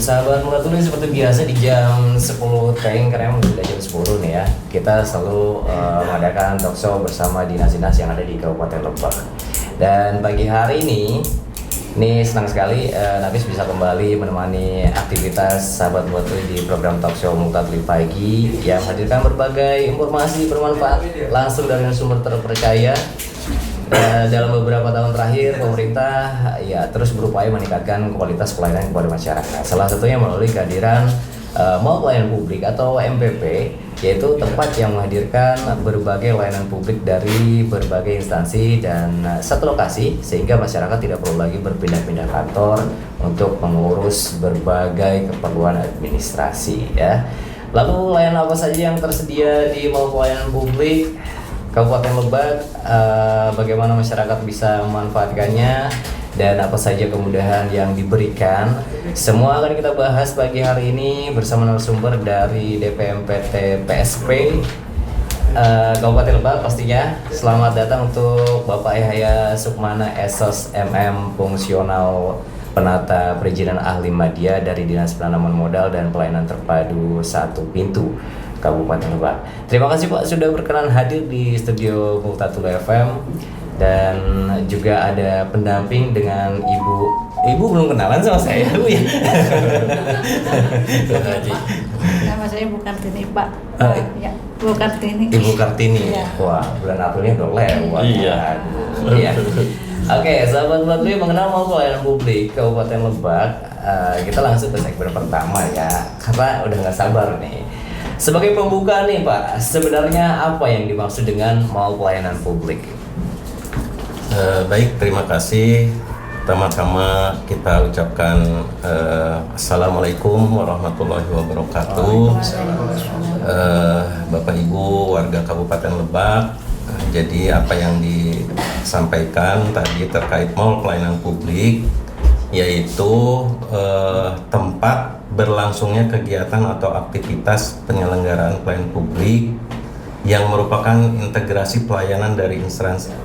Sahabat Mulatuli, seperti biasa di jam 10 teng, karena udah jam 10 nih ya, kita selalu mengadakan talk show bersama dinas-dinas yang ada di Kabupaten Lebak. Dan pagi hari ini senang sekali Nafis bisa kembali menemani aktivitas sahabat Mulatuli di program talk show Mulatuli Pagi yang menghadirkan berbagai informasi bermanfaat langsung dari sumber terpercaya. Dalam beberapa tahun terakhir, pemerintah ya terus berupaya meningkatkan kualitas pelayanan kepada masyarakat. Salah satunya melalui kehadiran Mall Pelayanan Publik atau MPP, yaitu tempat yang menghadirkan berbagai layanan publik dari berbagai instansi dan satu lokasi, sehingga masyarakat tidak perlu lagi berpindah-pindah kantor untuk mengurus berbagai keperluan administrasi ya. Lalu layanan apa saja yang tersedia di Mall Pelayanan Publik Kabupaten Lebak, bagaimana masyarakat bisa memanfaatkannya, dan apa saja kemudahan yang diberikan. Semua akan kita bahas pagi hari ini bersama narasumber dari DPMPT PSP Kabupaten Lebak pastinya. Selamat datang untuk Bapak Yahya Sukmana, Esos MM, Fungsional Penata Perizinan Ahli Madya dari Dinas Penanaman Modal dan Pelayanan Terpadu Satu Pintu Kabupaten Lebak. Terima kasih Pak sudah berkenan hadir di studio Mulatuli FM, dan juga ada pendamping dengan Ibu belum kenalan sama saya Bu ya. Nama saya Bu Kartini Pak. Ya, Bu Kartini. Ibu Kartini. Ya. Wah, bulan Aprilnya udah lewat. Iya. Iya. Oke, sahabat Mulatuli mengenal Mall Pelayanan Publik Kabupaten Lebak. Kita langsung ke segmen pertama ya, karena udah nggak sabar nih. Sebagai pembuka nih Pak, sebenarnya apa yang dimaksud dengan Mall Pelayanan Publik? Baik, terima kasih. Pertama-tama kita ucapkan Assalamualaikum warahmatullahi wabarakatuh. Bapak Ibu warga Kabupaten Lebak, jadi apa yang disampaikan tadi terkait Mall Pelayanan Publik, yaitu tempat berlangsungnya kegiatan atau aktivitas penyelenggaraan pelayanan publik yang merupakan integrasi pelayanan dari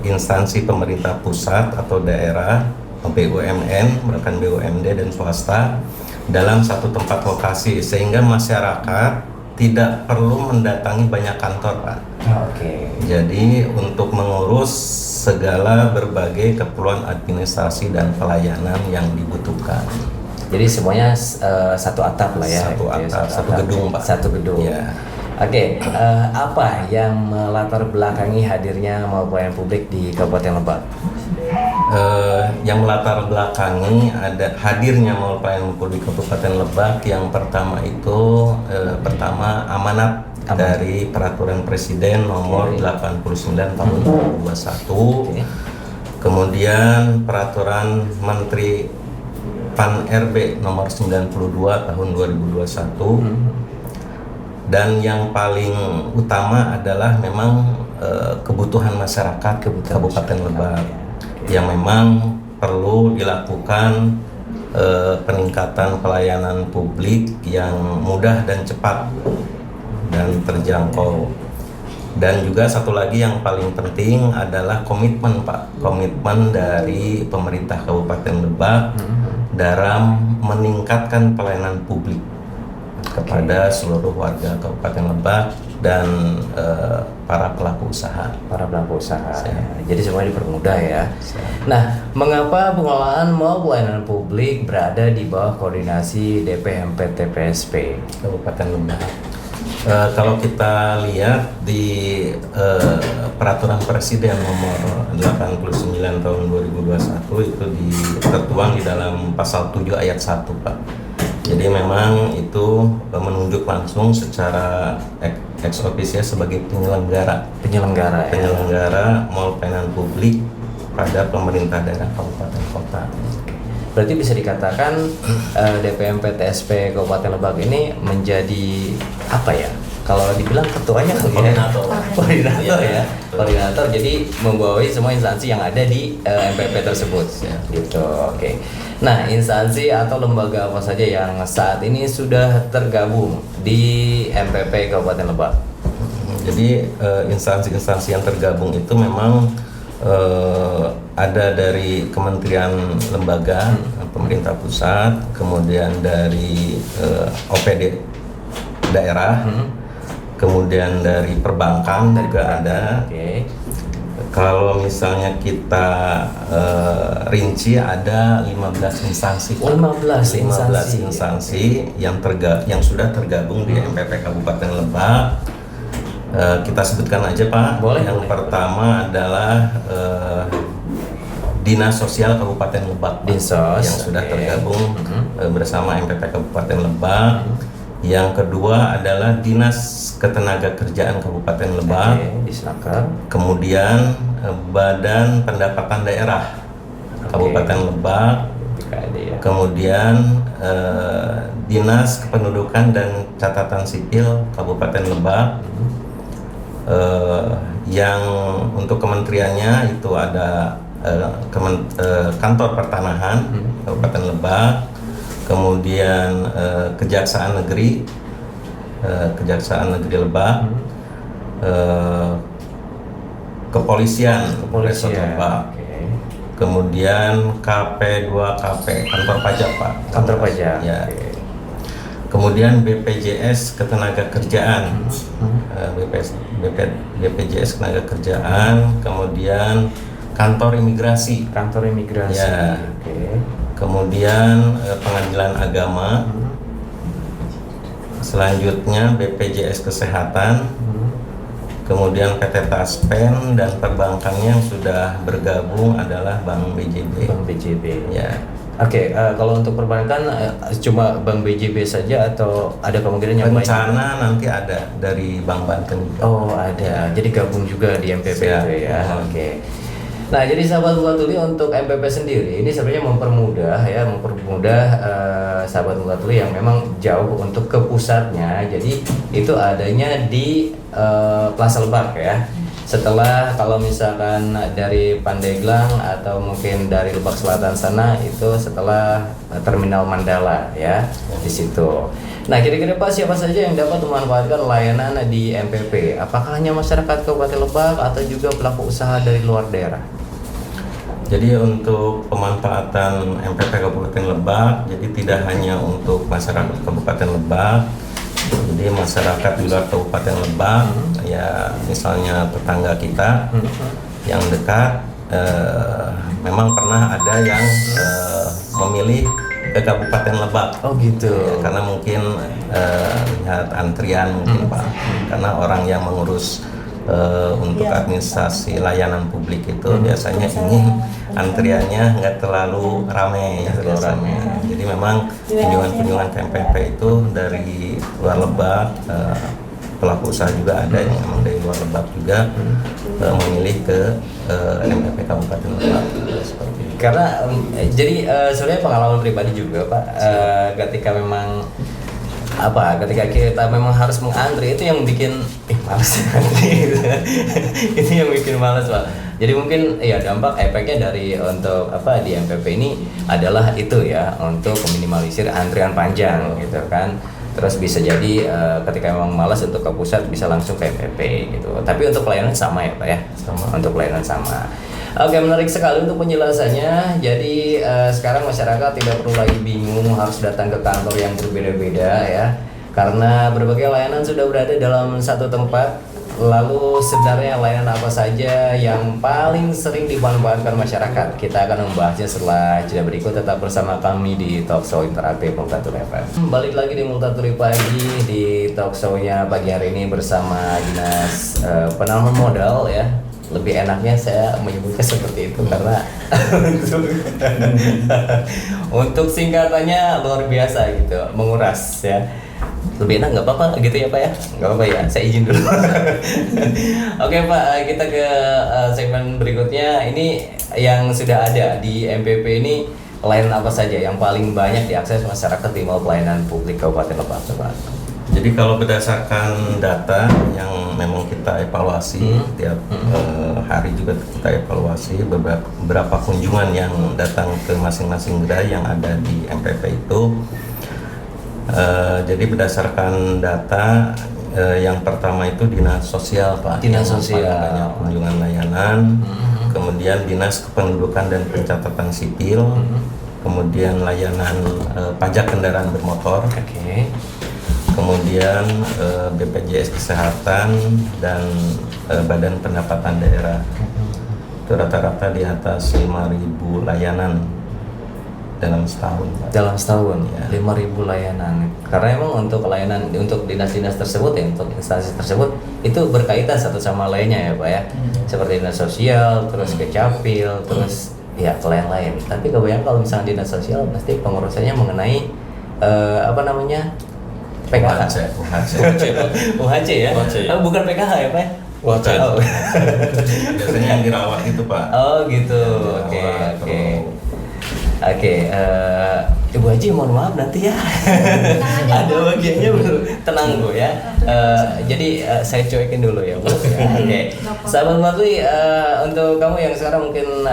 instansi pemerintah pusat atau daerah, BUMN, bahkan BUMD dan swasta dalam satu tempat lokasi, sehingga masyarakat tidak perlu mendatangi banyak kantor Pak. Oke. Jadi untuk mengurus segala berbagai keperluan administrasi dan pelayanan yang dibutuhkan. Jadi semuanya satu atap lah ya. Satu gitu ya, atap, satu gedung Pak. Satu gedung. Ya. Oke, apa yang melatar belakangi hadirnya Mall Pelayanan Publik di Kabupaten Lebak? Yang melatar belakangi ada hadirnya Mall Pelayanan Publik Kabupaten Lebak, yang pertama itu pertama amanat dari Peraturan Presiden nomor 89 tahun 2021. Oke. Kemudian Peraturan Menteri PAN RB nomor 92 tahun 2021. Dan yang paling utama adalah memang kebutuhan masyarakat Kabupaten Lebak yang memang perlu dilakukan peningkatan pelayanan publik yang mudah dan cepat dan terjangkau. Dan juga satu lagi yang paling penting adalah komitmen Pak, komitmen dari pemerintah Kabupaten Lebak dalam meningkatkan pelayanan publik kepada seluruh warga Kabupaten Lebak dan para pelaku usaha. Jadi semuanya dipermudah ya. Nah, mengapa pengelolaan Mall Pelayanan Publik berada di bawah koordinasi DPMPT PSP Kabupaten Lebak? Kalau kita lihat di Peraturan Presiden nomor 89 tahun 2021 itu tertuang di dalam pasal 7 ayat 1 Pak. Jadi memang itu menunjuk langsung secara ex officio sebagai penyelenggara Mall Pelayanan Publik pada pemerintah daerah kabupaten kota. Berarti bisa dikatakan DPMPTSP Kabupaten Lebak ini menjadi apa ya? Kalau dibilang ketuanya kali ya? Koordinator ya. Koordinator, jadi membawahi semua instansi yang ada di MPP tersebut. Gitu. Oke. Nah, instansi atau lembaga apa saja yang saat ini sudah tergabung di MPP Kabupaten Lebak? Jadi instansi-instansi yang tergabung itu memang ada dari kementerian lembaga, pemerintah pusat, kemudian dari OPD daerah, kemudian dari perbankan juga ada. Oke. Kalau misalnya kita rinci ada 15 instansi. 15 instansi yang sudah tergabung di MPP Kabupaten Lebak. Kita sebutkan aja Pak. Boleh, yang boleh. pertama adalah Dinas Sosial Kabupaten Lebak, Dinsos, yang sudah oke. tergabung bersama MPP Kabupaten Lebak. Yang kedua adalah Dinas Ketenagakerjaan Kabupaten Lebak. Oke, Disnaker. Kemudian Badan Pendapatan Daerah Kabupaten Lebak. BKD ya. Kemudian Dinas Kependudukan dan Catatan Sipil Kabupaten Lebak. Yang untuk kementeriannya itu ada Kantor Pertanahan Kabupaten Lebak, kemudian Kejaksaan Negeri Lebak, Kepolisian Resort Lebak, Oke. kemudian KP2KP Kantor Pajak Pak. Kantor pajak. Ya. Oke. Kemudian BPJS Ketenagakerjaan, BPJS Ketenagakerjaan, kemudian Kantor Imigrasi, Kantor imigrasi. Ya. Oke. kemudian Pengadilan Agama, selanjutnya BPJS Kesehatan, kemudian PT Taspen, dan perbankannya yang sudah bergabung adalah Bank BJB. Bank BJB. Ya. Oke, kalau untuk perbankan cuma Bank BJB saja atau ada kemungkinan yang lain? Rencana nanti ada dari Bank Banten juga. Oh, ada. Jadi gabung juga di MPP Siap. itu ya. Oke. Nah, jadi sahabat Mula Tuli untuk MPP sendiri ini sebenarnya mempermudah sahabat Mula Tuli yang memang jauh untuk ke pusatnya. Jadi itu adanya di Plaza Lebak ya. Setelah kalau misalkan dari Pandeglang atau mungkin dari Lebak Selatan sana itu setelah Terminal Mandala ya di situ. Nah, kira-kira Pak, siapa saja yang dapat memanfaatkan layanan di MPP? Apakah hanya masyarakat Kabupaten Lebak atau juga pelaku usaha dari luar daerah? Jadi untuk pemanfaatan MPP Kabupaten Lebak, jadi tidak hanya untuk masyarakat Kabupaten Lebak, jadi masyarakat di luar Kabupaten Lebak, ya misalnya tetangga kita yang dekat, memang pernah ada yang memilih ke Kabupaten Lebak. Oh gitu. Ya, karena mungkin lihat antrian mungkin Pak, karena orang yang mengurus untuk administrasi layanan publik itu biasanya ingin antriannya nggak terlalu ramai, Jadi memang kunjungan-kunjungan ke MPP itu dari luar Lebak, pelaku usaha juga ada yang memang dari luar Lebak juga memilih ke MPP Kabupaten Lebak seperti itu. Karena jadi sebenarnya pengalaman pribadi juga Pak, ketika kita memang harus mengantri itu yang bikin malas antri gitu. Itu yang bikin malas Pak. Jadi mungkin ya dampak efeknya dari untuk di MPP ini adalah itu ya, untuk meminimalisir antrian panjang gitu kan. Terus bisa jadi ketika memang malas untuk ke pusat bisa langsung ke MPP gitu. Tapi untuk pelayanan sama ya Pak ya? Sama. Untuk pelayanan sama. Oke, menarik sekali untuk penjelasannya. Jadi sekarang masyarakat tidak perlu lagi bingung harus datang ke kantor yang berbeda-beda ya. Karena berbagai layanan sudah berada dalam satu tempat. Lalu sebenarnya layanan apa saja yang paling sering dimanfaatkan masyarakat? Kita akan membahasnya setelah jeda berikut. Tetap bersama kami di Talkshow Interaktif Multatuli FM. Balik lagi di Multatuli Pagi, di talkshow-nya pagi hari ini bersama Dinas Penanaman Modal ya. Lebih enaknya saya menyebutnya seperti itu karena untuk singkatannya luar biasa gitu, menguras ya. Lebih enak nggak apa-apa gitu ya Pak ya? Nggak apa-apa ya, saya izin dulu. Oke Pak, kita ke segmen berikutnya. Ini yang sudah ada di MPP ini, layanan apa saja yang paling banyak diakses masyarakat di Mall Pelayanan Publik Kabupaten Lebak Pak? Jadi kalau berdasarkan data yang memang kita evaluasi tiap hari juga kita evaluasi beberapa kunjungan yang datang ke masing-masing gerai yang ada di MPP itu. Jadi berdasarkan data yang pertama itu Dinas Sosial Pak, Dinas yang Sosial. paling banyak kunjungan layanan. Kemudian Dinas Kependudukan dan Pencatatan Sipil. kemudian layanan pajak kendaraan bermotor, Oke. kemudian BPJS Kesehatan dan Badan Pendapatan Daerah. Itu rata-rata di atas 5.000 layanan dalam setahun, Pak. Dalam setahun Ya. 5.000 layanan. Karena emang untuk layanan untuk dinas-dinas tersebut ya, untuk instansi tersebut itu berkaitan satu sama lainnya ya Pak ya. Seperti dinas sosial, terus Kecapil, terus ya ke lain-lain. Tapi kebanyakan kalau misalnya dinas sosial pasti pengurusannya mengenai apa namanya? PKH. UHC ya? UHC. Oh, bukan PKH ya Pak? UHC. Oh. Biasanya yang dirawat itu, Pak. Oh gitu. Oke, Dirawat, oke. Oke, Ibu Haji mohon maaf nanti ya. Ada bagiannya belum. Tenang Bu ya. Jadi saya cuekin dulu ya Bu. Ya, oke. Sahabat Bakti, untuk kamu yang sekarang mungkin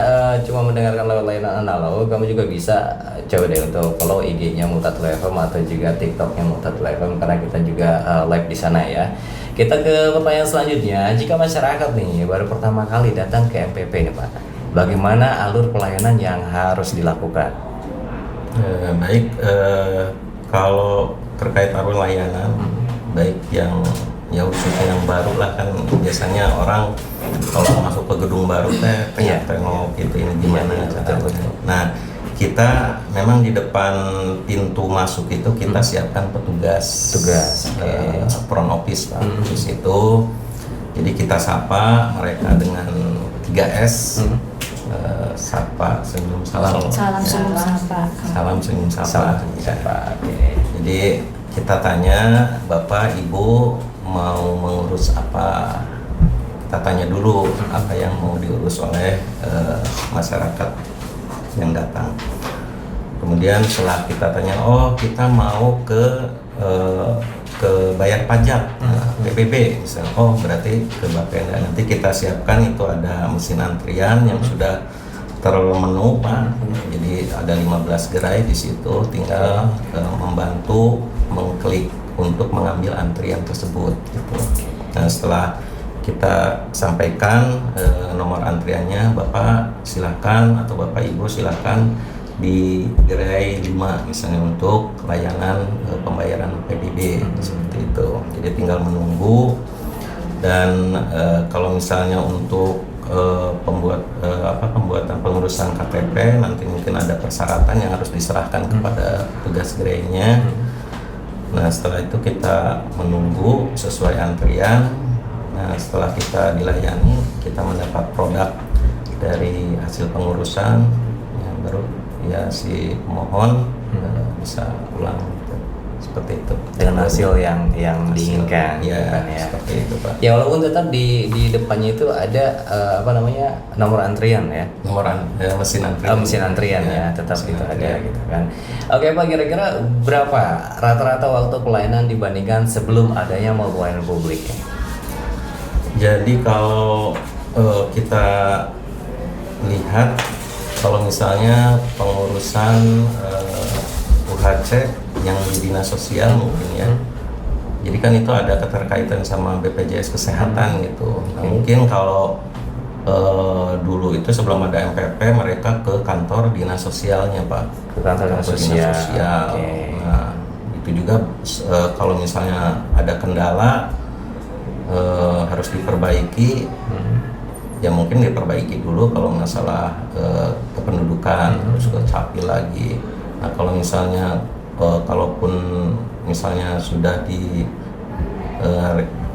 cuma mendengarkan lewat layanan analog, kamu juga bisa coba deh untuk follow IG-nya Multatul FM atau juga TikTok-nya Multatul FM karena kita juga live di sana ya. Kita ke pertanyaan selanjutnya. Jika masyarakat nih baru pertama kali datang ke MPP nih Pak, bagaimana alur pelayanan yang harus dilakukan? Baik, kalau terkait alur layanan, baik yang ya khususnya yang baru lah kan biasanya orang kalau masuk ke gedung baru teh Iya. tengok gitu ini gimana Iya, cara betul. alurnya. Nah, kita memang di depan pintu masuk itu kita siapkan petugas, front office Pak. Di situ, jadi kita sapa mereka dengan 3S. Sapa, senyum, salam. Salam senyum sapa. Salam, senyum, sapa. Salam senyum sapa. Oke. Jadi kita tanya, Bapak, Ibu mau mengurus apa? Kita tanya dulu apa yang mau diurus oleh masyarakat yang datang. Kemudian setelah kita tanya, oh kita mau ke bayar pajak, PBB misalnya, oh berarti ke Bapenda. Nanti kita siapkan itu ada mesin antrian yang sudah termenu Pak. Jadi ada 15 gerai di situ, tinggal membantu mengklik untuk mengambil antrian tersebut. Gitu. Nah setelah kita sampaikan nomor antriannya, Bapak silakan atau Bapak Ibu silakan di gerai 5 misalnya untuk layanan pembayaran PBB seperti itu. Jadi tinggal menunggu dan kalau misalnya untuk pembuatan pengurusan KTP nanti mungkin ada persyaratan yang harus diserahkan kepada petugas gerainya. Nah setelah itu kita menunggu sesuai antrian. Nah setelah kita dilayani kita mendapat produk dari hasil pengurusan yang baru ya si pemohon bisa pulang gitu. Seperti itu Dengan hasil yang diinginkan, ya, gitu kan, ya. seperti itu Pak. Ya walaupun tetap di depannya itu ada apa namanya nomor antrian ya. Mesin antrian. Mesin antrian ya, tetap mesin itu ada antrian. gitu kan. Oke Pak, kira-kira berapa rata-rata waktu pelayanan dibandingkan sebelum adanya mall pelayanan publik? Jadi kalau kita lihat kalau misalnya pengurusan UHC yang di dinas sosial mungkin ya. Jadi kan itu ada keterkaitan sama BPJS Kesehatan gitu. Nah, mungkin kalau dulu itu sebelum ada MPP mereka ke kantor dinas sosialnya Pak. Ke kantor dinas sosial. Oke. Nah itu juga kalau misalnya ada kendala harus diperbaiki. Ya mungkin diperbaiki dulu kalau masalah kependudukan terus ke Capil lagi. Nah kalau misalnya kalaupun misalnya sudah di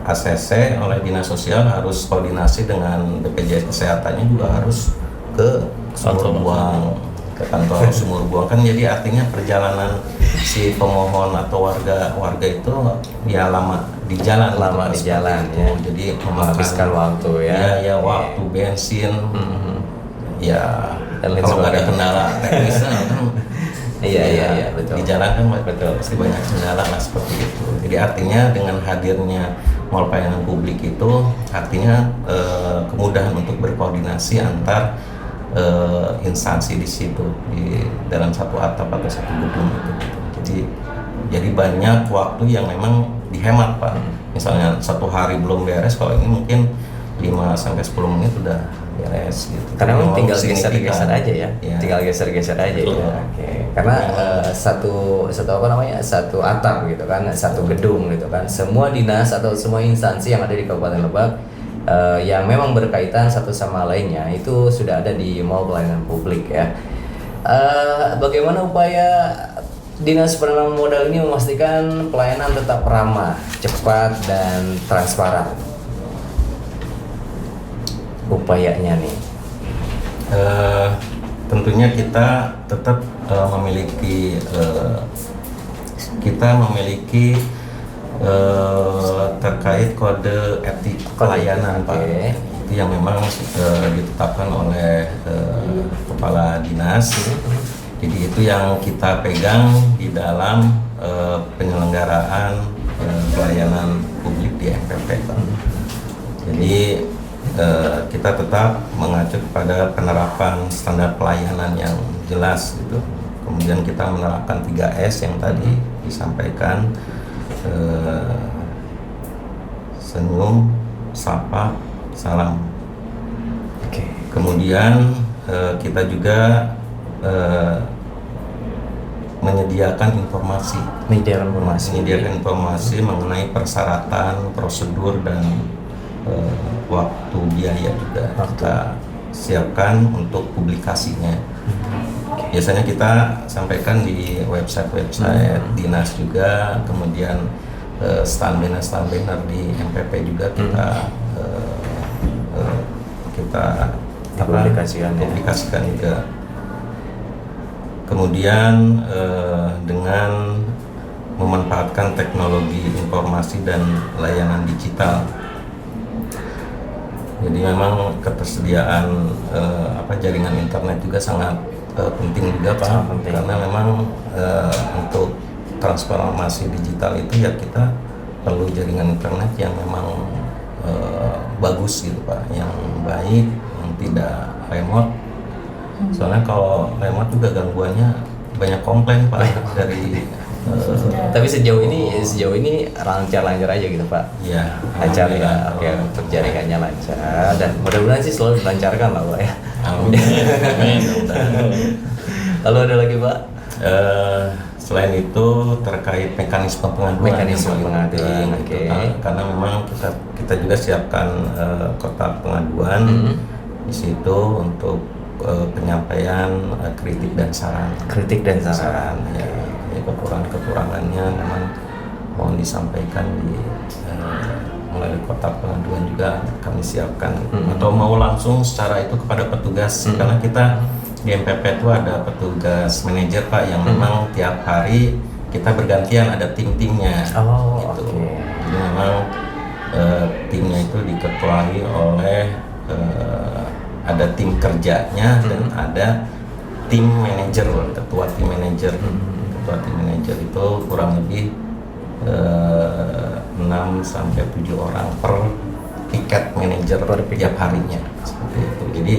ACC oleh dinas sosial harus koordinasi dengan BPJS Kesehatannya juga harus ke Sumur Buang, ke kantor Sumur Buang kan. Jadi artinya perjalanan si pemohon atau warga itu ya lama di jalan ya. Jadi menghabiskan waktu ya. Waktu bensin ya dan lain kalau nggak ada sebagainya. kendala teknisnya kan Iya betul. di jalan kan Betul. pasti banyak kendala lah seperti itu. Jadi artinya dengan hadirnya mall pelayanan publik itu artinya kemudahan untuk berkoordinasi antar instansi di situ di dalam satu atap atau satu gedung itu. Jadi banyak waktu yang memang dihemat Pak. Misalnya satu hari belum beres, kalau ini mungkin 5-10 menit udah beres gitu. Karena memang tinggal Signifikan. geser-geser aja ya, Ya. tinggal geser-geser aja Betul. ya. Oke. Karena satu apa namanya, satu atap gitu kan, satu gedung gitu kan. Semua dinas atau semua instansi yang ada di Kabupaten Lebak yang memang berkaitan satu sama lainnya itu sudah ada di Mall Pelayanan Publik ya. Bagaimana upaya Dinas Penanaman Modal ini memastikan pelayanan tetap ramah, cepat dan transparan? Upayanya nih. Tentunya kita tetap memiliki terkait kode etik pelayanan Pak. Oke. Itu yang memang ditetapkan oleh kepala dinas. Jadi itu yang kita pegang di dalam penyelenggaraan pelayanan publik di MPP Pak. Jadi kita tetap mengacu kepada penerapan standar pelayanan yang jelas gitu. Kemudian kita menerapkan 3S yang tadi disampaikan, senyum, sapa, salam. Oke. Kemudian kita juga menyediakan informasi mengenai persyaratan, prosedur dan waktu biaya juga kita siapkan untuk publikasinya. Biasanya kita sampaikan di website dinas juga, kemudian stand banner di MPP juga kita publikasikan juga. Kemudian dengan memanfaatkan teknologi informasi dan layanan digital. Jadi memang ketersediaan jaringan internet juga sangat penting juga Pak, karena memang untuk transformasi digital itu ya kita perlu jaringan internet yang memang bagus gitu Pak, yang baik, yang tidak remote. Soalnya kalau remote juga gangguannya banyak komplain Pak dari Tapi sejauh ini lancar-lancar aja gitu Pak. ya Lancar ya, oke, untuk jaringannya lancar dan mudah-mudahan sih selalu dilancarkan lah Pak ya. Amin. Lalu ada lagi Pak? Selain itu terkait mekanisme pengaduan, Mekanisme yang paling pengaduan, penting, oke. gitu. Karena memang kita juga siapkan kotak pengaduan di situ untuk penyampaian kritik dan saran. Kritik dan saran. Ya, kekurangannya memang mohon disampaikan melalui kotak pengaduan juga kami siapkan, atau mau langsung secara itu kepada petugas, karena kita di MPP itu ada petugas manajer Pak yang memang tiap hari kita bergantian, ada tim-timnya gitu. Oke. Jadi memang timnya itu diketuai oleh ada tim kerjanya dan ada tim manajer, ketua tim manajer. Ketua tim manajer itu kurang lebih 6 sampai 7 orang per tiket manajer tiap harinya seperti itu. Jadi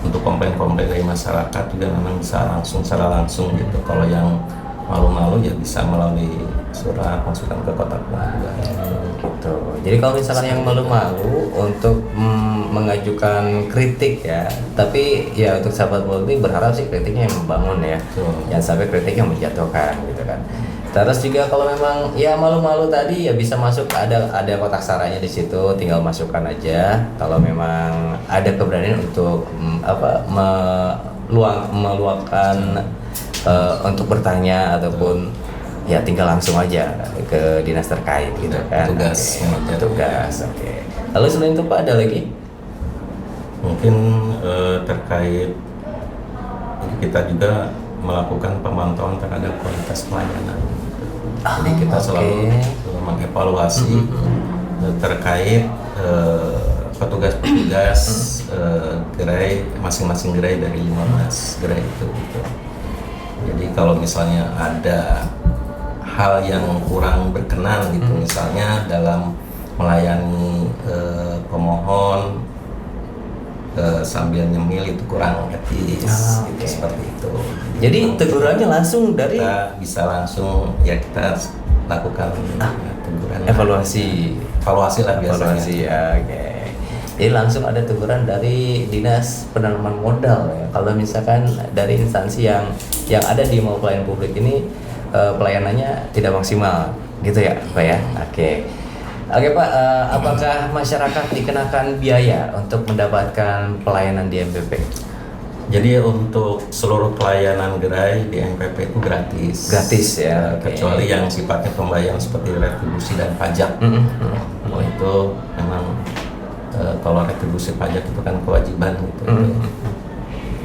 untuk komplain-komplain dari masyarakat juga memang bisa secara langsung gitu. Kalau yang malu-malu ya bisa melalui surat masukan ke kotak pengaduan Gitu. Jadi kalau misalkan yang malu-malu untuk mengajukan kritik ya, tapi ya untuk sahabat politik berharap sih kritiknya yang membangun ya, Betul. jangan sampai kritik yang menjatuhkan gitu kan. Terus juga kalau memang ya malu-malu tadi ya bisa masuk, ada kotak sarannya di situ, tinggal masukkan aja. Kalau memang ada keberanian untuk meluangkan untuk bertanya ataupun ya tinggal langsung aja ke dinas terkait gitu kan. Petugas. Oke, petugas. Oke. Lalu selain itu Pak ada lagi? Mungkin terkait kita juga melakukan pemantauan terhadap kualitas pelayanan. Jadi kita selalu mengevaluasi terkait petugas-petugas gerai, masing-masing gerai dari 15 gerai itu gitu. Jadi kalau misalnya ada hal yang kurang berkenan gitu, misalnya dalam melayani pemohon sambil nyemil itu kurang etis, gitu, seperti itu. Jadi tegurannya langsung dari kita bisa langsung ya kita lakukan teguran, evaluasi lah biasanya. ya, oke. Jadi langsung ada teguran dari Dinas Penanaman Modal ya. Kalau misalkan dari instansi yang ada di mau pelayanan publik ini pelayanannya tidak maksimal, gitu ya, Pak ya. Oke Pak, apakah masyarakat dikenakan biaya untuk mendapatkan pelayanan di MPP? Jadi untuk seluruh pelayanan gerai di MPP itu gratis. Gratis ya. Kecuali yang sifatnya pembayaran seperti retribusi dan pajak. Oh itu memang kalau retribusi pajak itu kan kewajiban gitu.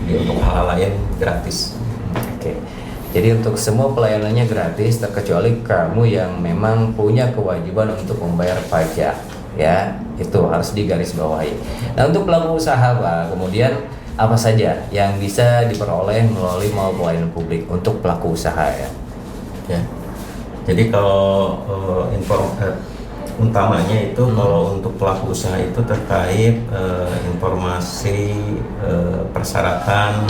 Jadi untuk hal lain gratis. Oke. Jadi untuk semua pelayanannya gratis terkecuali kamu yang memang punya kewajiban untuk membayar pajak ya. Itu harus digarisbawahi. Nah, untuk pelaku usaha Pak, kemudian apa saja yang bisa diperoleh melalui mau pelayanan publik untuk pelaku usaha ya? Ya. Jadi kalau utamanya itu kalau untuk pelaku usaha itu terkait informasi persyaratan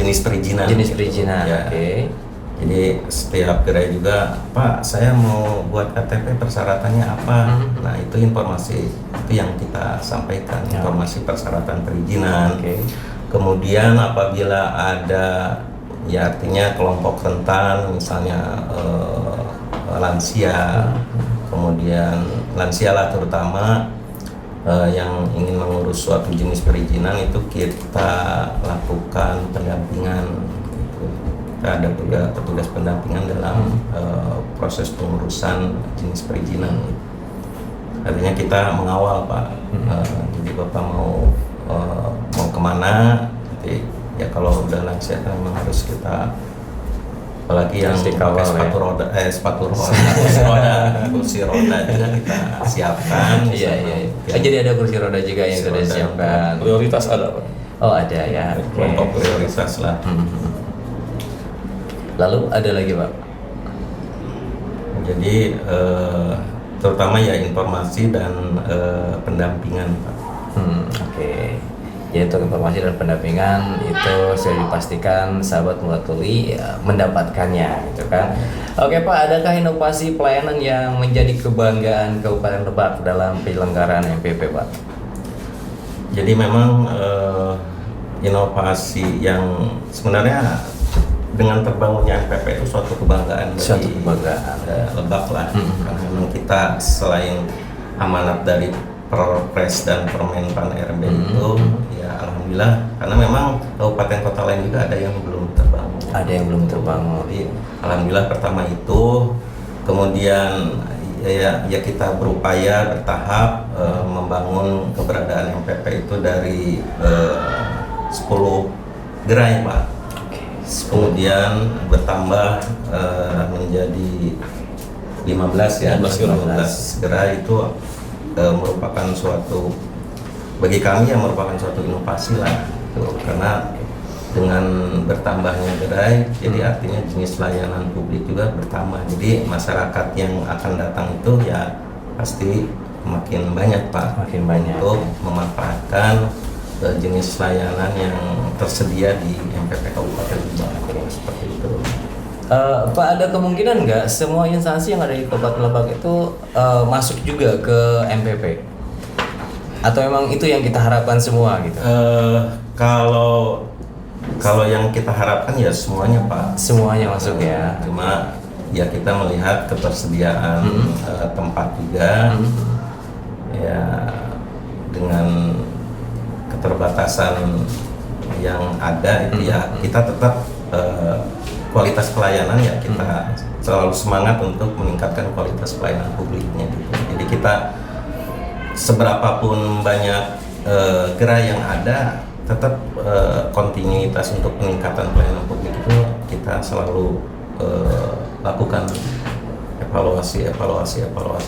jenis perizinan. Ya. Oke. Jadi setiap gerai juga, Pak, saya mau buat KTP persyaratannya apa? Nah itu informasi itu yang kita sampaikan, informasi persyaratan perizinan. Kemudian apabila ada, ya artinya kelompok rentan, misalnya lansia, kemudian lansia lah terutama yang ingin mengurus suatu jenis perizinan itu kita lakukan pendampingan. Kita ada petugas pendampingan dalam proses pengurusan jenis perizinan. Artinya kita mengawal Pak. Jadi Bapak mau kemana? Jadi ya kalau udah lansia kan memang harus kita, apalagi yang pakai kursi roda juga kita siapkan. Iya. Jadi ada kursi roda juga yang sudah disiapkan. Prioritas ada Pak. Oh ada ya. Kelompok prioritas lah. Lalu ada lagi Pak? Jadi terutama ya informasi dan pendampingan Pak. Oke. Jadi untuk informasi dan pendampingan itu sudah dipastikan sahabat Mulatuli mendapatkannya gitu kan. Oke Pak, adakah inovasi pelayanan yang menjadi kebanggaan Kabupaten Lebak dalam penyelenggaraan MPP Pak? Jadi memang inovasi yang sebenarnya dengan terbangunnya MPP itu suatu kebanggaan bagi Lebak lah. Karena memang kita selain amanat dari Perpres dan Permenpan RB itu, ya alhamdulillah, karena memang kabupaten kota lain juga ada yang belum terbangun. Ada yang belum terbangun. Jadi alhamdulillah pertama itu, kemudian ya kita berupaya bertahap membangun keberadaan MPP itu dari 10 gerai Pak. Kemudian bertambah menjadi 15 ya, 15 gerai itu merupakan suatu, bagi kami yang merupakan suatu inovasi lah, karena dengan bertambahnya gerai, jadi artinya jenis layanan publik juga bertambah. Jadi masyarakat yang akan datang itu ya pasti makin banyak Pak, makin banyak untuk memanfaatkan jenis layanan yang tersedia di MPP Kabupaten Lebak seperti itu. Pak, ada kemungkinan nggak semua instansi yang ada di Kabupaten Lebak itu masuk juga ke MPP? Atau memang itu yang kita harapkan semua gitu? Kalau yang kita harapkan ya semuanya Pak. Semuanya masuk ya. Cuma ya kita melihat ketersediaan tempat juga. Ya dengan keterbatasan yang ada itu ya kita tetap kualitas pelayanan ya kita selalu semangat untuk meningkatkan kualitas pelayanan publiknya gitu. Jadi kita seberapapun banyak gerai yang ada tetap kontinuitas untuk peningkatan pelayanan publik itu kita selalu lakukan evaluasi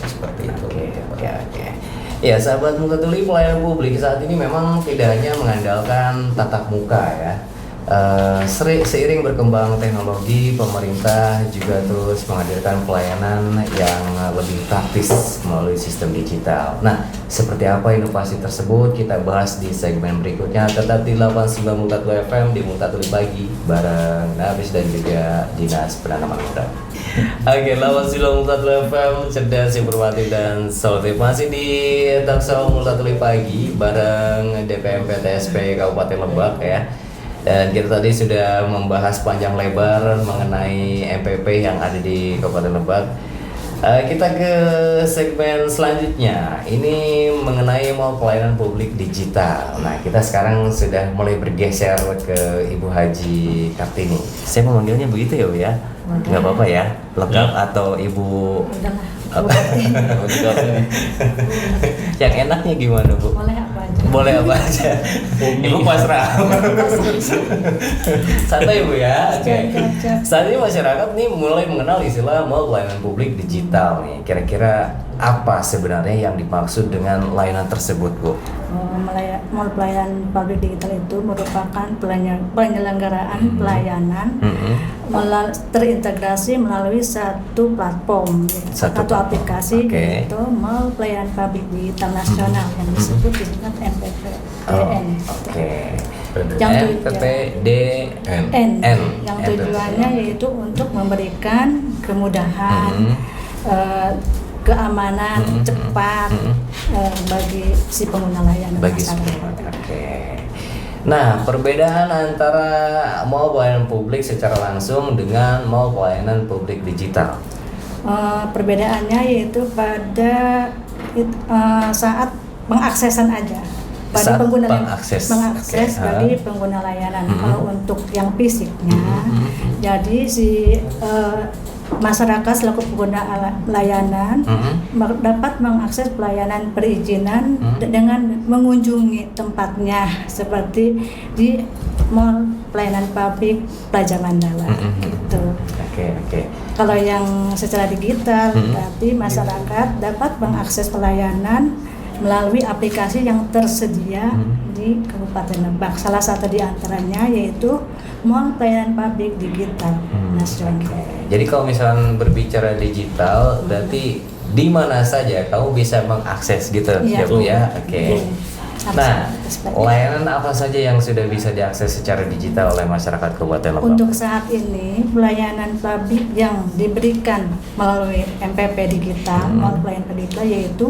seperti itu. Oke. Ya, sahabat Mulatuli, pelayanan publik saat ini memang tidak hanya mengandalkan tatap muka ya, seiring berkembang teknologi, pemerintah juga terus menghadirkan pelayanan yang lebih praktis melalui sistem digital. Nah, seperti apa inovasi tersebut kita bahas di segmen berikutnya. Tetap di 89.2 FM di Multatuli Pagi bareng Nafis dan juga Dinas Penanaman Modal. Oke, 89.2 FM cerdas, informatif dan solutif. Masih di Talkshow Multatuli Pagi bareng DPM PTSP Kabupaten Lebak ya. Dan kita tadi sudah membahas panjang lebar mengenai MPP yang ada di Kabupaten Lebak. Kita ke segmen selanjutnya. Ini mengenai mall pelayanan publik digital. Nah, kita sekarang sudah mulai bergeser ke Ibu Haji Kartini. Saya memanggilnya begitu ya, Bu ya? Nggak apa-apa ya? Lengkap atau Ibu? Yang enaknya gimana, Bu? Boleh apa aja. Boleh apa aja. Ibu pasrah. Santai Bu ya. Oke. Saat ini masyarakat nih mulai mengenal istilah mall pelayanan publik digital nih. Kira-kira apa sebenarnya yang dimaksud dengan layanan tersebut, Bu? Mall pelayanan publik digital itu merupakan penyelenggaraan pelayanan terintegrasi melalui satu platform, satu aplikasi, yaitu mall pelayanan publik digital nasional yang disebut dengan MPPDN. Yang tujuannya yaitu untuk memberikan kemudahan, keamanan, cepat bagi si pengguna layanan masyarakat. Nah, perbedaan antara mall pelayanan publik secara langsung dengan mall pelayanan publik digital. Perbedaannya yaitu pada saat pengaksesan aja. Pada pengguna mengakses bagi pengguna layanan. Kalau untuk yang fisiknya, jadi si masyarakat selaku pengguna layanan dapat mengakses pelayanan perizinan dengan mengunjungi tempatnya seperti di mall pelayanan publik Plaza Mandala gitu. Kalau yang secara digital berarti masyarakat dapat mengakses pelayanan melalui aplikasi yang tersedia di Kabupaten Lebak. Salah satu di antaranya yaitu Mall Pelayanan Publik Digital Nasional. Jadi kalau misalnya berbicara digital, berarti di mana saja kamu bisa mengakses gitu, ya Bu ya? Nah, layanan apa saja yang sudah bisa diakses secara digital oleh masyarakat Kabupaten Lebak? Untuk saat ini, pelayanan publik yang diberikan melalui MPP digital, Mall Pelayanan Publik Digital, yaitu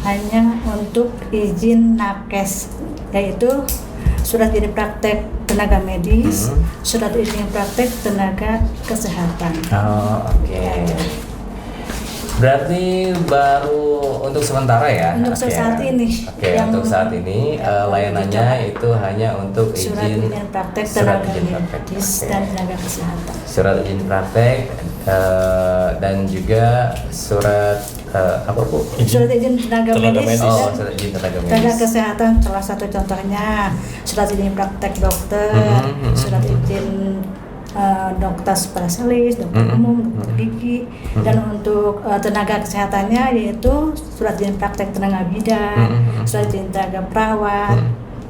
hanya untuk izin nakes, yaitu surat izin praktek tenaga medis, surat izin praktek tenaga kesehatan. Berarti baru untuk sementara ya? Untuk saat ini. Untuk saat ini layanannya itu hanya untuk surat izin praktek tenaga medis dan tenaga kesehatan. Surat izin praktek dan juga surat apa Bu? Surat izin tenaga medis. Surat izin tenaga medis. Tenaga kesehatan salah satu contohnya surat izin praktek dokter, surat izin dokter spesialis, dokter umum, dokter gigi, dan untuk tenaga kesehatannya yaitu surat izin praktek tenaga bidan, surat izin tenaga perawat,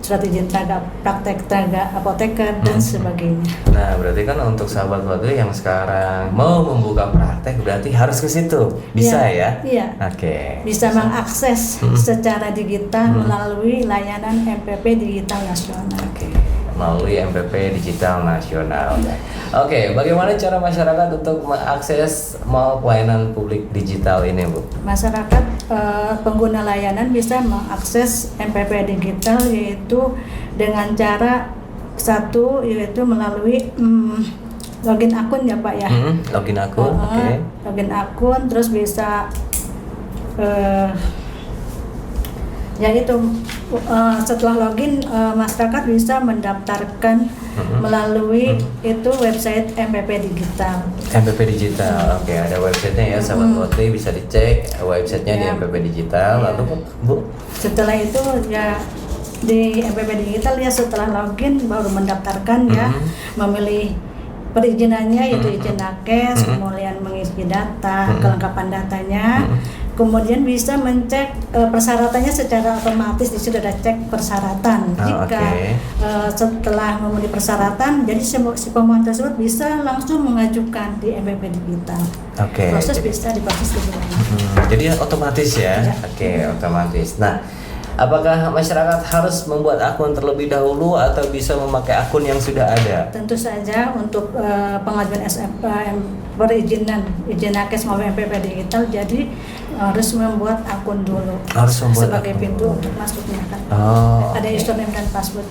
surat izin tenaga praktek tenaga apoteker dan sebagainya. Nah, berarti kan untuk sahabat Wadul yang sekarang mau membuka praktek berarti harus ke situ, bisa ya? Iya. Bisa mengakses secara digital melalui layanan MPP Digital Nasional. Melalui MPP Digital Nasional. Bagaimana cara masyarakat untuk mengakses mall pelayanan publik digital ini, Bu? Masyarakat pengguna layanan bisa mengakses MPP Digital yaitu dengan cara satu yaitu melalui login akun ya Pak ya. Login akun, login akun, terus bisa yaitu setelah login masyarakat bisa mendaftarkan melalui itu website MPP Digital. MPP Digital, ada websitenya ya, sahabat Wati bisa dicek websitenya di MPP Digital. Lalu Bu? Setelah itu ya di MPP Digital ya setelah login baru mendaftarkan ya, memilih perizinannya yaitu izin nakes, kemudian mengisi data, kelengkapan datanya. Kemudian bisa mencek persyaratannya secara otomatis, di situ ada cek persyaratan. Jika setelah memenuhi persyaratan, jadi si pemohon tersebut bisa langsung mengajukan di MPP Digital. Proses bisa diproses keduanya. Jadi otomatis ya? Oke, otomatis. Nah, apakah masyarakat harus membuat akun terlebih dahulu atau bisa memakai akun yang sudah ada? Tentu saja untuk pengajuan perizinan izin nakes maupun MPP Digital, jadi harus membuat akun dulu sebagai pintu untuk masuknya kan. Ada username dan password.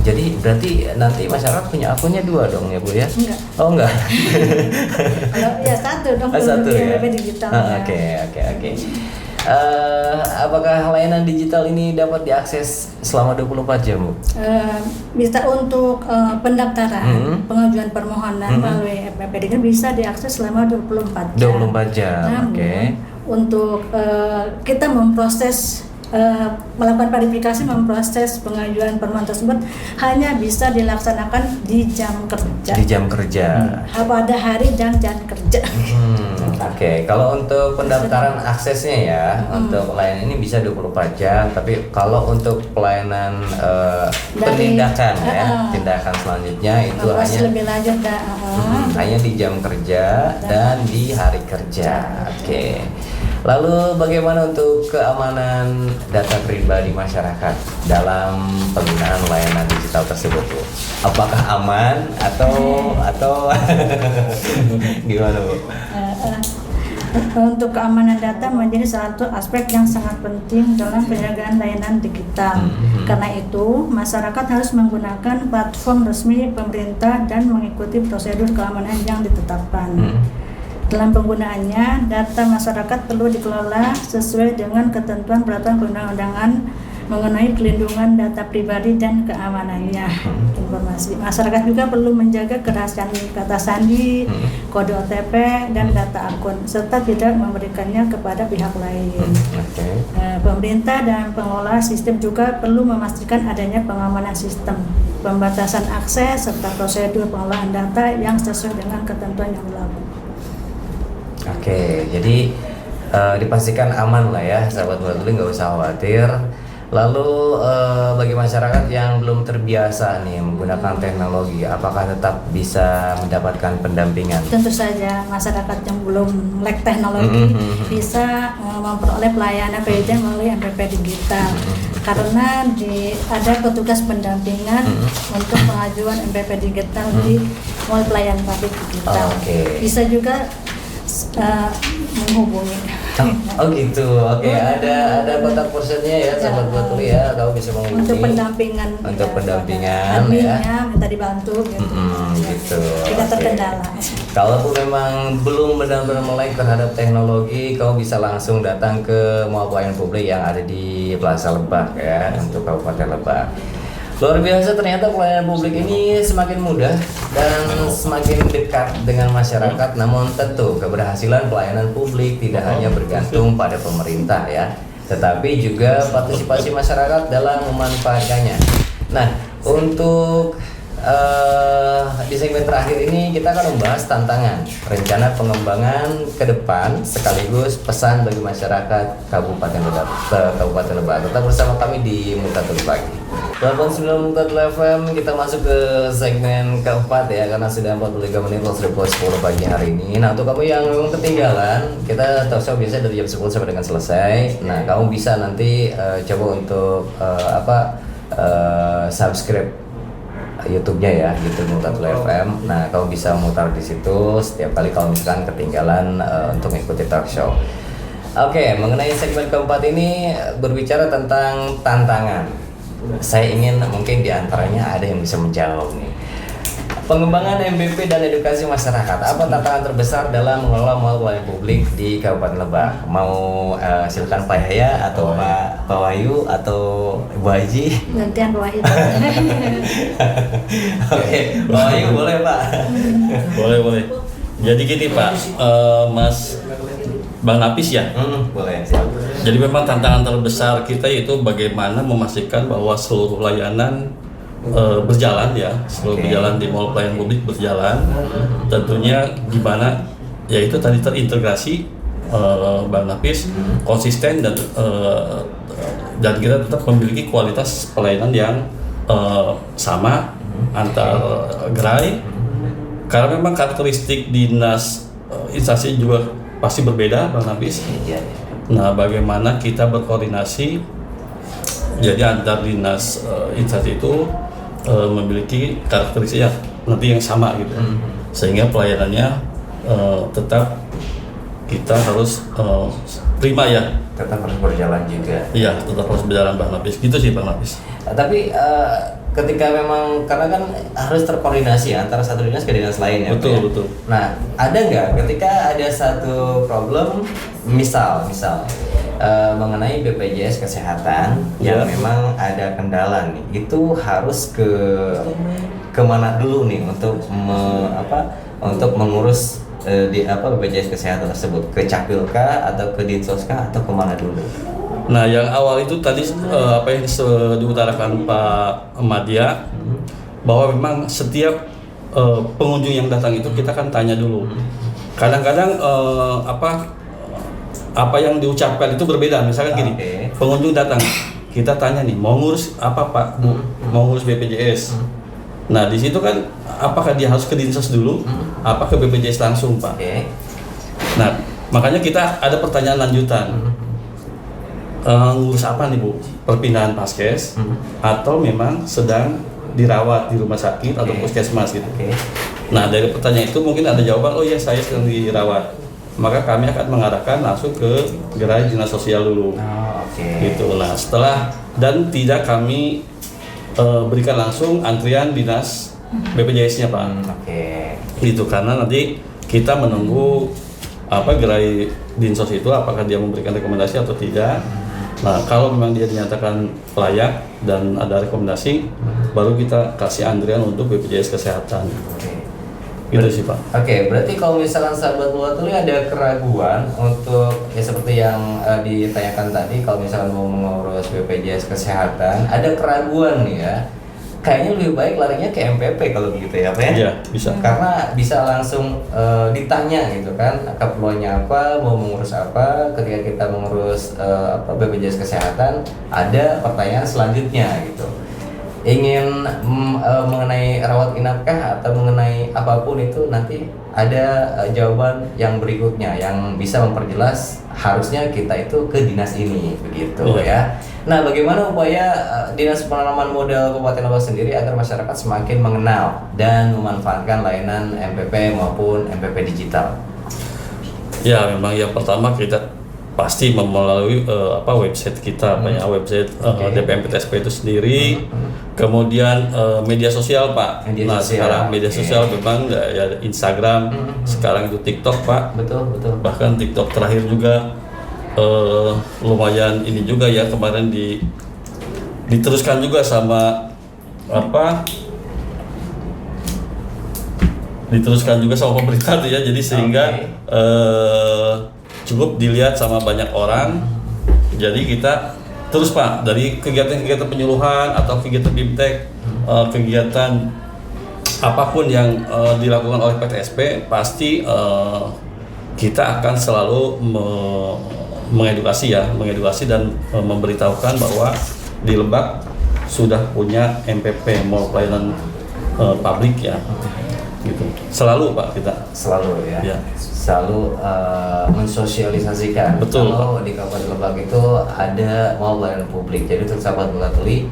Jadi berarti nanti masyarakat punya akunnya 2 dong ya Bu ya? Enggak. Oh enggak. Kalau ya 1 dong. 1 ya. MPP Digital. Oke. Apakah layanan digital ini dapat diakses selama 24 jam, Bu? Bisa untuk pendaftaran, pengajuan permohonan melalui MPP Digital bisa diakses selama 24 jam. 24 jam. Namun, untuk kita memproses melakukan verifikasi, memproses pengajuan permohonan tersebut hanya bisa dilaksanakan di jam kerja. Di jam kerja. Pada hari dan jam kerja. Oke. Kalau untuk pendaftaran aksesnya ya, untuk layanan ini bisa 24 jam, tapi kalau untuk pelayanan penindakan tindakan selanjutnya itu lebih lanjut hanya di jam kerja dan di hari kerja. Oke. Lalu bagaimana untuk keamanan data pribadi masyarakat dalam penggunaan layanan digital tersebut, Bu? Apakah aman atau gimana, Bu? Untuk keamanan data menjadi salah satu aspek yang sangat penting dalam penyelenggaraan layanan digital. Karena itu, masyarakat harus menggunakan platform resmi pemerintah dan mengikuti prosedur keamanan yang ditetapkan. Dalam penggunaannya, data masyarakat perlu dikelola sesuai dengan ketentuan peraturan perundang-undangan mengenai pelindungan data pribadi dan keamanannya. Informasi masyarakat juga perlu menjaga kerahasiaan kata sandi, kode OTP, dan data akun, serta tidak memberikannya kepada pihak lain. Pemerintah dan pengelola sistem juga perlu memastikan adanya pengamanan sistem, pembatasan akses, serta prosedur pengelolaan data yang sesuai dengan ketentuan yang berlaku. Oke, jadi dipastikan aman lah ya, sahabat Multatuli, nggak usah khawatir. Lalu bagi masyarakat yang belum terbiasa nih menggunakan teknologi, apakah tetap bisa mendapatkan pendampingan? Tentu saja masyarakat yang belum melek teknologi bisa memperoleh pelayanan perizinan melalui MPP Digital. Karena ada petugas pendampingan untuk pengajuan MPP Digital di Mall Pelayanan Publik Digital. Bisa juga menghubungi. Oh gitu, oke. Ada kontak personnya ya, sahabat Multatuli ya, kamu bisa menghubungi. Untuk pendampingan. Untuk pendampingan ya. Minta dibantu gitu. Gitu. Tidak terkendala. Kalaupun memang belum benar-benar melek terhadap teknologi, kamu bisa langsung datang ke Mall Pelayanan Publik yang ada di Plaza Lebak ya, untuk Kabupaten Lebak. Luar biasa, ternyata pelayanan publik ini semakin mudah dan semakin dekat dengan masyarakat. Namun tentu keberhasilan pelayanan publik tidak hanya bergantung pada pemerintah ya, tetapi juga partisipasi masyarakat dalam memanfaatkannya. Nah, untuk di segmen terakhir ini kita akan membahas tantangan, rencana pengembangan ke depan, sekaligus pesan bagi masyarakat Kabupaten Lebak. Tetap bersama kami di Multatuli Pagi. 89 Multatuli FM, kita masuk ke segmen keempat ya, karena sudah 43 menit waktu 10 pagi hari ini. Nah, untuk kamu yang memang ketinggalan, kita talk show biasanya dari jam 10 sampai dengan selesai. Nah, kamu bisa nanti coba untuk subscribe YouTube-nya ya, YouTube Multatuli FM. Nah, kamu bisa mutar di situ setiap kali kalau misalkan ketinggalan untuk mengikuti talk show. Oke, mengenai segmen keempat ini berbicara tentang tantangan. Saya ingin mungkin diantaranya ada yang bisa menjawab nih. Pengembangan MPP dan edukasi masyarakat, apa tantangan terbesar dalam mengelola mall pelayanan publik di Kabupaten Lebak? Mau silakan Pak Yahya atau Pak Wahyu atau Ibu Haji? Gantian Pak Wahyu. Oke, Pak Wahyu boleh Pak? Boleh. Jadi gini Pak, Mas Bang Napis ya? Boleh, siap. Jadi memang tantangan terbesar kita itu bagaimana memastikan bahwa seluruh layanan berjalan ya, berjalan di mall pelayanan publik berjalan. Tentunya gimana, yaitu tadi terintegrasi Bang Nafis, konsisten dan kita tetap memiliki kualitas pelayanan yang sama antar gerai, karena memang karakteristik dinas instansi juga pasti berbeda, Bang Nafis. Iya. Nah, bagaimana kita berkoordinasi, jadi antar dinas instansi itu memiliki karakteristik nanti yang sama gitu, sehingga pelayanannya tetap kita harus terima ya. Tetap harus berjalan juga. Iya, tetap harus berjalan, Bang Nafis. Gitu sih, Bang Nafis. Tapi ketika memang karena kan harus terkoordinasi antara satu dinas ke dinas lain ya. Betul, Pak, ya? betul. Nah, ada nggak ketika ada satu problem, misal mengenai BPJS Kesehatan yang memang ada kendala nih, itu harus kemana dulu nih untuk untuk mengurus BPJS Kesehatan tersebut, ke Capilkah atau ke Dinsoskah atau kemana dulu? Nah, yang awal itu tadi apa yang diutarakan Pak Madia, bahwa memang setiap pengunjung yang datang itu kita kan tanya dulu. Kadang-kadang apa yang diucapkan itu berbeda. Misalkan gini, pengunjung datang, kita tanya nih, mau ngurus apa Pak, Bu? Mau ngurus BPJS. Nah, di situ kan apakah dia harus ke Dinsos dulu, apa ke BPJS langsung, Pak? Nah, makanya kita ada pertanyaan lanjutan. Ngurus apa nih, Bu? Perpindahan paskes atau memang sedang dirawat di rumah sakit atau puskesmas gitu. Nah, dari pertanyaan itu mungkin ada jawaban, oh iya saya sedang dirawat. Maka kami akan mengarahkan langsung ke gerai dinas sosial dulu. Gitu. Nah, setelah dan tidak kami berikan langsung antrian dinas BPJS-nya, Pak. Gitu, karena nanti kita menunggu gerai dinsos itu apakah dia memberikan rekomendasi atau tidak. Nah, kalau memang dia dinyatakan layak dan ada rekomendasi, baru kita kasih antrian untuk BPJS Kesehatan. Gitu sih, Pak. Berarti kalau misalkan sahabat Luar Tuli ada keraguan untuk seperti yang ditanyakan tadi, kalau misalkan mau mengurus BPJS Kesehatan, ada keraguan nih ya, kayaknya lebih baik larinya ke MPP kalau begitu ya, Pak ya? Iya, bisa. Karena bisa langsung ditanya gitu kan, keperluannya apa, mau mengurus apa. Ketika kita mengurus BPJS Kesehatan, ada pertanyaan selanjutnya gitu. Ingin mengenai rawat inapkah atau mengenai apapun itu, nanti ada jawaban yang berikutnya yang bisa memperjelas harusnya kita itu ke dinas ini begitu ya. Nah, bagaimana upaya Dinas Penanaman Modal Kabupaten Lebak sendiri agar masyarakat semakin mengenal dan memanfaatkan layanan MPP maupun MPP digital? Ya, memang yang pertama kita pasti melalui website kita, website DPMPTSP itu sendiri. Kemudian media sosial, Pak. Sekarang media sosial memang ya Instagram, sekarang itu TikTok, Pak. Betul. Bahkan TikTok terakhir juga lumayan ini juga ya, kemarin diteruskan juga sama diteruskan juga sama pemerintah tuh ya, jadi sehingga cukup dilihat sama banyak orang. Jadi kita terus, Pak, dari kegiatan-kegiatan penyuluhan atau kegiatan BIMTEK, kegiatan apapun yang dilakukan oleh PTSP, pasti kita akan selalu mengedukasi dan memberitahukan bahwa di Lebak sudah punya MPP, Mall Pelayanan Publik ya. Gitu. Selalu, Pak, kita selalu ya. Selalu mensosialisasikan. Betul. Kalau di Kabupaten Lebak itu ada mall pelayanan publik. Jadi untuk sahabat Luar Tuli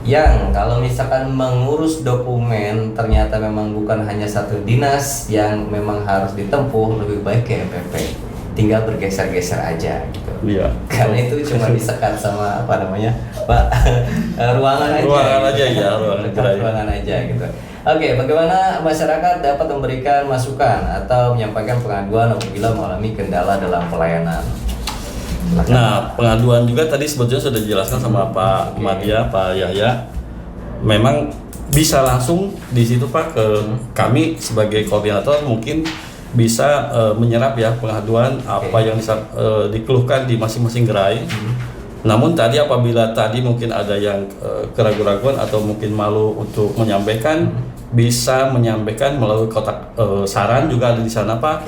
yang kalau misalkan mengurus dokumen ternyata memang bukan hanya satu dinas yang memang harus ditempuh, lebih baik ke MPP. Tinggal bergeser-geser aja gitu. Iya. Karena itu cuma disekat sama Pak, ruangan aja. Ruangan aja gitu. Bagaimana masyarakat dapat memberikan masukan atau menyampaikan pengaduan apabila mengalami kendala dalam pelayanan? Nah, pengaduan juga tadi sebetulnya sudah dijelaskan sama Pak Madia, Pak Yahya. Memang bisa langsung di situ, Pak, ke kami sebagai koordinator mungkin bisa menyerap ya pengaduan apa yang dikeluhkan di masing-masing gerai. Namun tadi apabila tadi mungkin ada yang keraguan-raguan atau mungkin malu untuk menyampaikan, bisa menyampaikan melalui kotak saran juga ada di sana, Pak.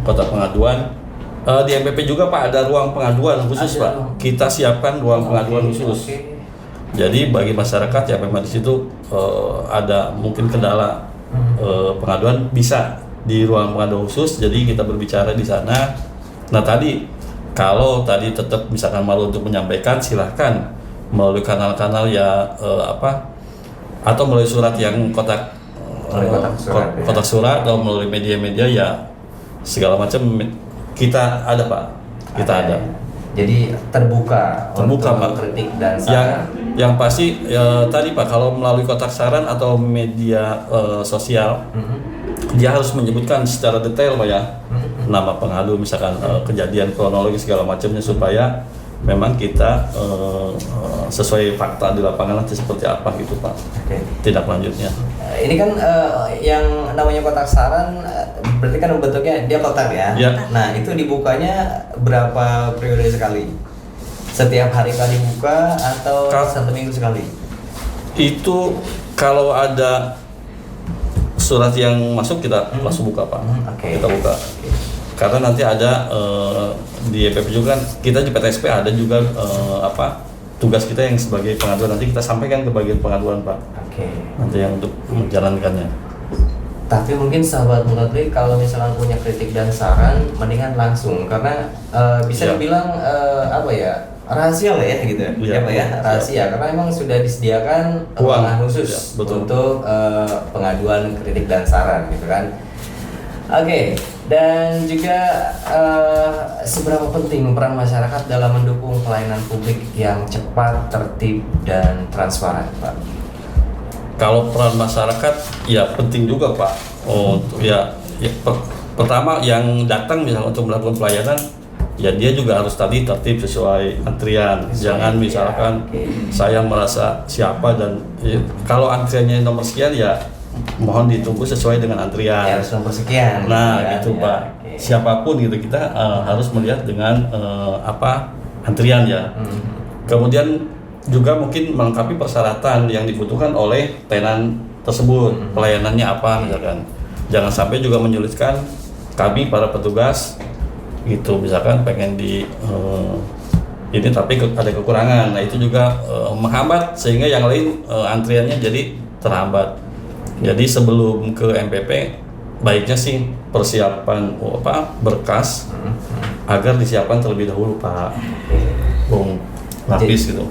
Kotak pengaduan. Di MPP juga Pak ada ruang pengaduan khusus Pak. Kita siapkan ruang pengaduan khusus. Jadi bagi masyarakat yang memang di situ ada mungkin kendala pengaduan bisa di ruang pengaduan khusus. Jadi kita berbicara di sana. Nah tadi kalau tadi tetap misalkan malu untuk menyampaikan, silahkan melalui kanal-kanal ya atau melalui surat yang kotak surat atau melalui media-media ya segala macam. Kita ada Pak, kita ada. Jadi terbuka untuk Pak. kritik dan saran. Yang pasti tadi Pak, kalau melalui kotak saran atau media sosial, dia harus menyebutkan secara detail Pak ya, nama pengadu misalkan kejadian kronologi segala macamnya supaya memang kita sesuai fakta di lapangan nanti seperti apa gitu Pak. Tindak lanjutnya. Ini kan yang namanya kotak saran berarti kan bentuknya dia kotak ya. Nah itu dibukanya berapa periode sekali? Setiap hari kali buka atau 1 minggu sekali? Itu kalau ada surat yang masuk kita langsung buka Pak. Kita buka. Karena nanti ada di EPP juga kan, kita di PTSP ada juga tugas kita yang sebagai pengaduan, nanti kita sampaikan ke bagian pengaduan Pak. Nanti yang untuk menjalankannya. Tapi mungkin sahabat Mulatli kalau misalnya punya kritik dan saran mendingan langsung karena bisa dibilang rahasia lah ya gitu ya Pak ya, rahasia karena memang sudah disediakan ruangan khusus untuk pengaduan kritik dan saran gitu kan. Dan juga seberapa penting peran masyarakat dalam mendukung pelayanan publik yang cepat, tertib, dan transparan, Pak? Kalau peran masyarakat ya penting juga Pak. Pertama yang datang misalnya untuk melakukan pelayanan, ya dia juga harus tadi tertib sesuai antrian. Jangan misalkan saya merasa siapa dan kalau antriannya nomor sekian ya mohon ditunggu sesuai dengan antrian. Ya, harus nomor sekian. Nah, gitu Pak. Siapapun gitu kita harus melihat dengan antrian ya. Kemudian juga mungkin melengkapi persyaratan yang dibutuhkan oleh tenan tersebut. Pelayanannya apa misalkan. Jangan sampai juga menyulitkan kami para petugas gitu. Misalkan pengen ini tapi ada kekurangan. Nah, itu juga menghambat sehingga yang lain antriannya jadi terhambat. Jadi sebelum ke MPP baiknya sih persiapan berkas agar disiapkan terlebih dahulu Pak. Lapis gitu.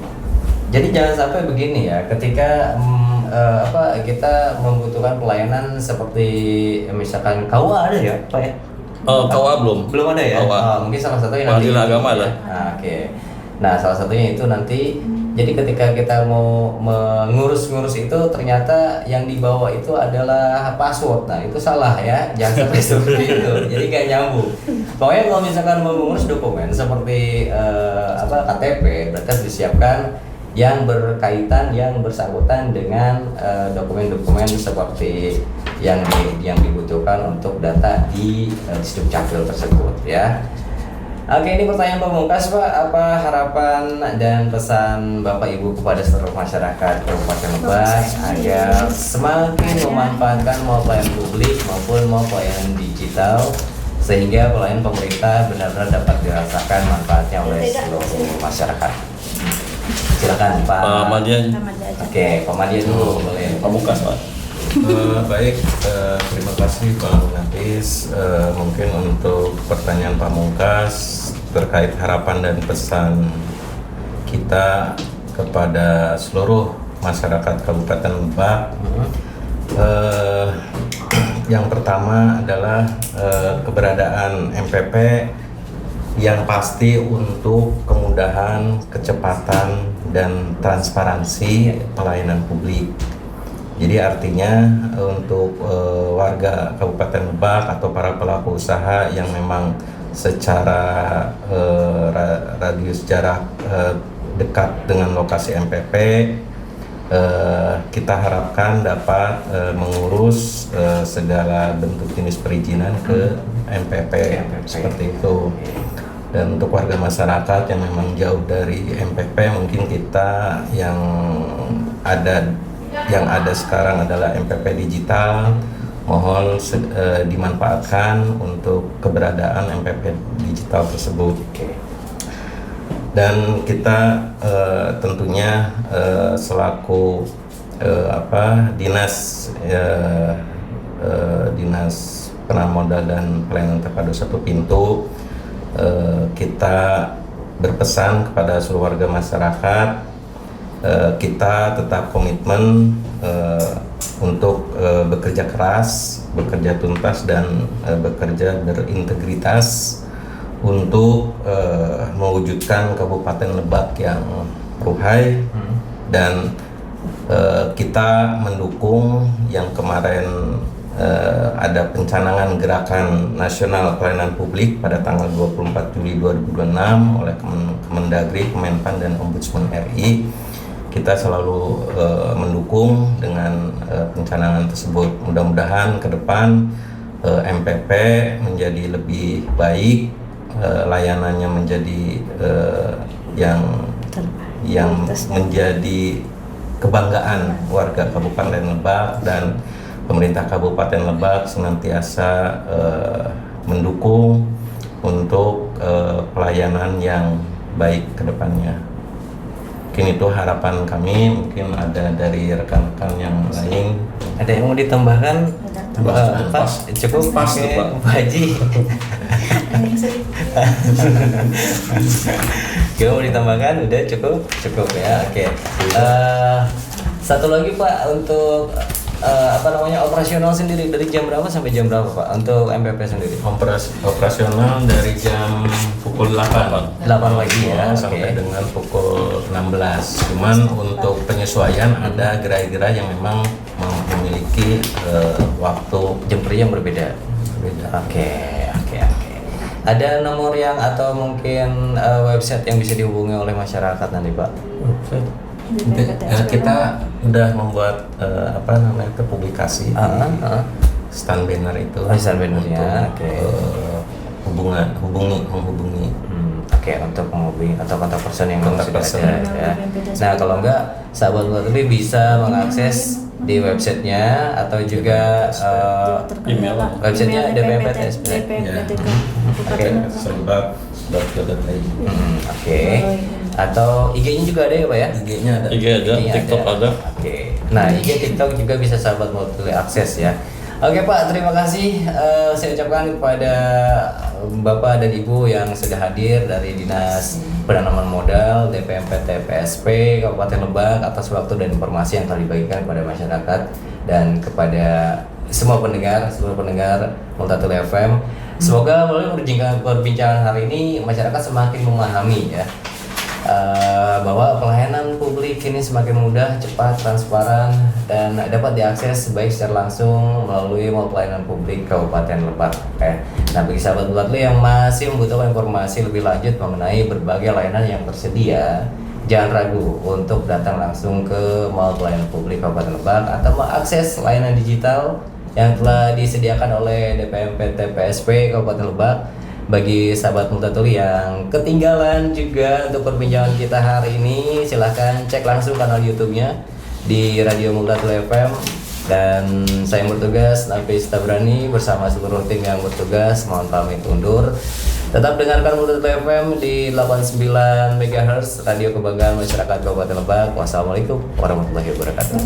Jadi jangan sampai begini ya, ketika kita membutuhkan pelayanan seperti misalkan KUA ada ya Pak ya? KUA belum ada ya? Mungkin salah satunya nanti Pengadilan Agama ada. Nah salah satunya itu nanti. Jadi ketika kita mau mengurus itu ternyata yang dibawa itu adalah password. Nah itu salah ya, jangan sampai seperti itu. Jadi kayak nyambung. Pokoknya kalau misalkan mau mengurus dokumen seperti KTP, berarti harus disiapkan yang berkaitan, yang bersangkutan dengan dokumen-dokumen seperti yang dibutuhkan untuk data di Disdukcapil tersebut ya. Ini pertanyaan pamungkas Pak, apa harapan dan pesan Bapak Ibu kepada seluruh masyarakat Kabupaten Lebak agar semakin memanfaatkan mau pelayanan publik maupun mau pelayanan digital sehingga pelayanan pemerintah benar-benar dapat dirasakan manfaatnya oleh seluruh masyarakat. Silakan Pak Madian. Pak Madian dulu boleh. Pamungkas Pak. Baik, terima kasih Bang Nafis. Mungkin untuk pertanyaan pamungkas terkait harapan dan pesan kita kepada seluruh masyarakat Kabupaten Lebak. Yang pertama adalah keberadaan MPP yang pasti untuk kemudahan, kecepatan, dan transparansi pelayanan publik. Jadi artinya untuk warga Kabupaten Lebak atau para pelaku usaha yang memang secara radius jarak dekat dengan lokasi MPP, kita harapkan dapat mengurus segala bentuk jenis perizinan ke MPP seperti itu. Dan untuk warga masyarakat yang memang jauh dari MPP, mungkin kita yang ada sekarang adalah MPP digital mohon dimanfaatkan untuk keberadaan MPP digital tersebut. Dan kita tentunya selaku dinas penanaman modal dan pelayanan terpadu satu pintu, kita berpesan kepada seluruh warga masyarakat, kita tetap komitmen untuk bekerja keras, bekerja tuntas, dan bekerja berintegritas untuk mewujudkan Kabupaten Lebak yang ruhai. Dan kita mendukung yang kemarin ada pencanangan gerakan nasional pelayanan publik pada tanggal 24 Juli 2026 oleh Kemendagri, Kemenpan, dan Ombudsman RI. Kita selalu mendukung dengan pencanangan tersebut. Mudah-mudahan ke depan MPP menjadi lebih baik, layanannya menjadi yang menjadi kebanggaan warga Kabupaten Lebak, dan pemerintah Kabupaten Lebak senantiasa mendukung untuk pelayanan yang baik ke depannya. Mungkin itu harapan kami. Mungkin ada dari rekan-rekan yang lain. Ada yang mau ditambahkan? Pak, cukup Pas, Oke, Pak. Pak Haji. Kita mau ditambahkan? Udah cukup ya. Oke. Satu lagi Pak, untuk operasional sendiri dari jam berapa sampai jam berapa Pak untuk MPP sendiri? Operasional dari jam pukul 8 pagi ya. sampai dengan pukul 16. Cuman untuk penyesuaian ada gerai-gerai yang memang memiliki waktu Jam kerja yang berbeda. Oke. Ada nomor yang atau mungkin website yang bisa dihubungi oleh masyarakat nanti Pak? Kita udah membuat publikasi di stand banner itu. Stand bannernya. Untuk menghubungi. Oke, untuk menghubungi atau kontak person yang Kontak sudah person. ada ya. Nah, kalau enggak sahabat Multatuli bisa mengakses di websitenya atau juga email. websitenya DPMPTS. Oke, sebab.co.id. Oke. Atau IG-nya juga ada ya Pak ya? IG-nya ada. IG ada, IG-nya TikTok ada. Oke. Nah, IG TikTok juga bisa sahabat Multatuli akses ya. Oke Pak, terima kasih saya ucapkan kepada Bapak dan Ibu yang sudah hadir dari Dinas Penanaman Modal DPMPT PSP Kabupaten Lebak atas waktu dan informasi yang telah dibagikan kepada masyarakat dan kepada seluruh pendengar Multatuli FM. Semoga melalui perbincangan hari ini masyarakat semakin memahami ya bahwa pelayanan publik ini semakin mudah, cepat, transparan, dan dapat diakses baik secara langsung melalui mall pelayanan publik Kabupaten Lebak. Nah, bagi sahabat Multatuli yang masih membutuhkan informasi lebih lanjut mengenai berbagai layanan yang tersedia, jangan ragu untuk datang langsung ke mall pelayanan publik Kabupaten Lebak atau mengakses layanan digital yang telah disediakan oleh DPMPT PSP Kabupaten Lebak. Bagi sahabat Multatuli yang ketinggalan juga untuk perbincangan kita hari ini, silahkan cek langsung kanal YouTube-nya di Radio Multatuli FM. Dan saya yang bertugas, Nafis Tabrani, bersama seluruh tim yang bertugas, mohon pamit undur. Tetap dengarkan Multatuli FM di 89 MHz Radio Kebanggaan Masyarakat Kabupaten Lebak. Wassalamualaikum warahmatullahi wabarakatuh.